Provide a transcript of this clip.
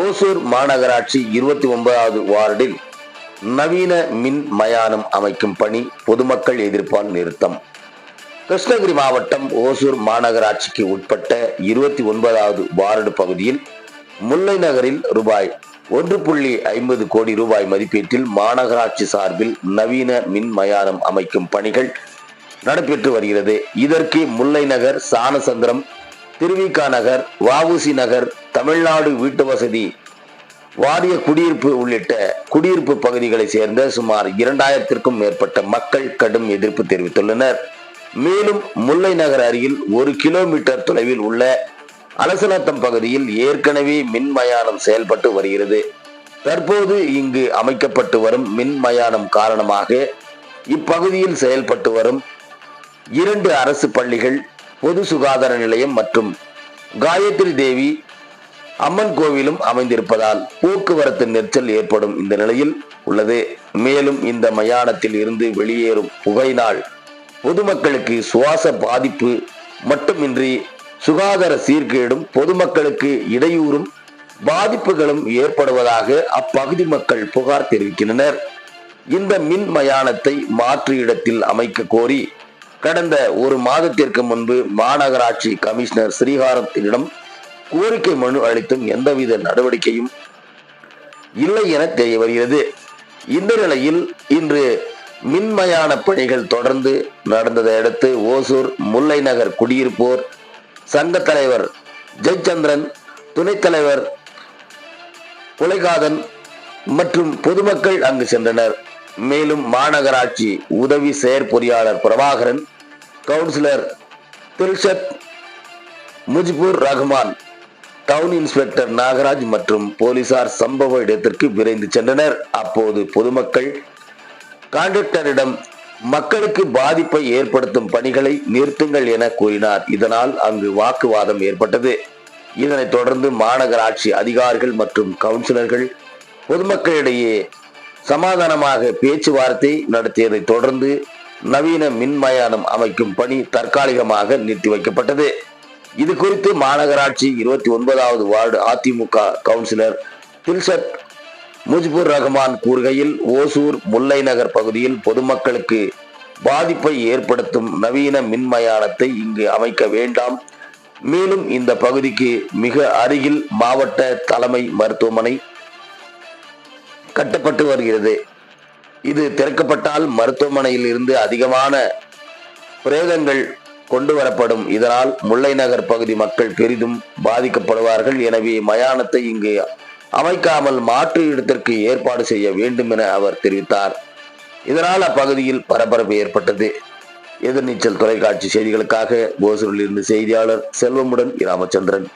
ஓசூர் மாநகராட்சி 29வது வார்டில் நவீன மின் மயானம் அமைக்கும் பணி பொதுமக்கள் எதிர்ப்பால் நிறுத்தம். கிருஷ்ணகிரி மாவட்டம் ஓசூர் மாநகராட்சிக்கு உட்பட்ட 29வது வார்டு பகுதியில் முல்லை நகரில் ரூபாய் 1.50 கோடி ரூபாய் மதிப்பீட்டில் மாநகராட்சி சார்பில் நவீன மின் மயானம் அமைக்கும் பணிகள் நடைபெற்று வருகிறது. இதற்கு முல்லை நகர், சானசந்திரம், திருவிக நகர், வஉசி நகர், தமிழ்நாடு வீட்டு வசதி வாரிய குடியிருப்பு உள்ளிட்ட குடியிருப்பு பகுதிகளை சேர்ந்த சுமார் 2000க்கும் மேற்பட்ட மக்கள் கடும் எதிர்ப்பு தெரிவித்துள்ளனர். மேலும் முல்லை நகர் அருகில் 1 கிலோமீட்டர் தொலைவில் உள்ள அலசநத்தம் பகுதியில் ஏற்கனவே மின் மயானம் செயல்பட்டு வருகிறது. தற்போது இங்கு அமைக்கப்பட்டு வரும் மின் மயானம் காரணமாக இப்பகுதியில் செயல்பட்டு வரும் 2 அரசு பள்ளிகள், பொது சுகாதார நிலையம் மற்றும் காயத்ரி தேவி அம்மன் கோவிலும் அமைந்திருப்பதால் போக்குவரத்து நெரிசல் ஏற்படும் இந்த நிலையில் உள்ளது. மேலும் இந்த மயானத்தில் இருந்து வெளியேறும் புகையினால் பொதுமக்களுக்கு சுவாச பாதிப்பு மட்டுமின்றி சுகாதார சீர்கேடும், பொதுமக்களுக்கு இடையூறும் பாதிப்புகளும் ஏற்படுவதாக அப்பகுதி மக்கள் புகார் தெரிவிக்கின்றனர். இந்த மின் மயானத்தை மாற்று இடத்தில் அமைக்க கோரி கடந்த 1 மாதத்திற்கு முன்பு மாநகராட்சி கமிஷனர் ஸ்ரீகாரத்திடம் கோரிக்கை மனு அளித்தும் எந்தவித நடவடிக்கையும் இல்லை என தெரிய வருகிறது. இந்த நிலையில் இன்று மின்மயான பணிகள் தொடர்ந்து நடந்ததை அடுத்து ஓசூர் முல்லை நகர் குடியிருப்போர் சங்க தலைவர் ஜெயச்சந்திரன், துணைத் தலைவர் புலைகாதன் மற்றும் பொதுமக்கள் அங்கு சென்றனர். மேலும் மாநகராட்சி உதவி செயற்பொறியாளர் Prabhakaran, councillor Dilshad Mujibur Rahman, town inspector Nagaraj மற்றும் போலீசார் சம்பவ இடத்திற்கு விரைந்து சென்றனர். அப்போது பொதுமக்கள் கான்ட்ராக்டரிடம் மக்களுக்கு பாதிப்பை ஏற்படுத்தும் பணிகளை நிறுத்துங்கள் என கூறினார். இதனால் அங்கு வாக்குவாதம் ஏற்பட்டது. இதனைத் தொடர்ந்து மாநகராட்சி அதிகாரிகள் மற்றும் கவுன்சிலர்கள் பொதுமக்களிடையே சமாதானமாக பேச்சுவார்த்தை நடத்தியதை தொடர்ந்து நவீன மின்மயானம் அமைக்கும் பணி தற்காலிகமாக நிறுத்தி வைக்கப்பட்டது. இது குறித்து மாநகராட்சி 29வது வார்டு அதிமுக கவுன்சிலர் தில்ஷத் முஜிபுர் ரஹ்மான் கூறுகையில், ஓசூர் முல்லை நகர் பகுதியில் பொதுமக்களுக்கு பாதிப்பை ஏற்படுத்தும் நவீன மின்மயானத்தை இங்கு அமைக்க வேண்டாம். மேலும் இந்த பகுதிக்கு மிக அருகில் மாவட்ட தலைமை மருத்துவமனை கட்டப்பட்டு வருகிறது. இது திறக்கப்பட்டால் மருத்துவமனையில் இருந்து அதிகமான பிரேதங்கள் கொண்டு வரப்படும். இதனால் முல்லை நகர் பகுதி மக்கள் பெரிதும் பாதிக்கப்படுவார்கள். எனவே மயானத்தை இங்கு அமைக்காமல் மாற்று இடத்திற்கு ஏற்பாடு செய்ய வேண்டும் என அவர் தெரிவித்தார். இதனால் அப்பகுதியில் பரபரப்பு ஏற்பட்டது. எதிர்நீச்சல் தொலைக்காட்சி செய்திகளுக்காக ஓசூரில் இருந்து செய்தியாளர் செல்வமுடன் ராமச்சந்திரன்.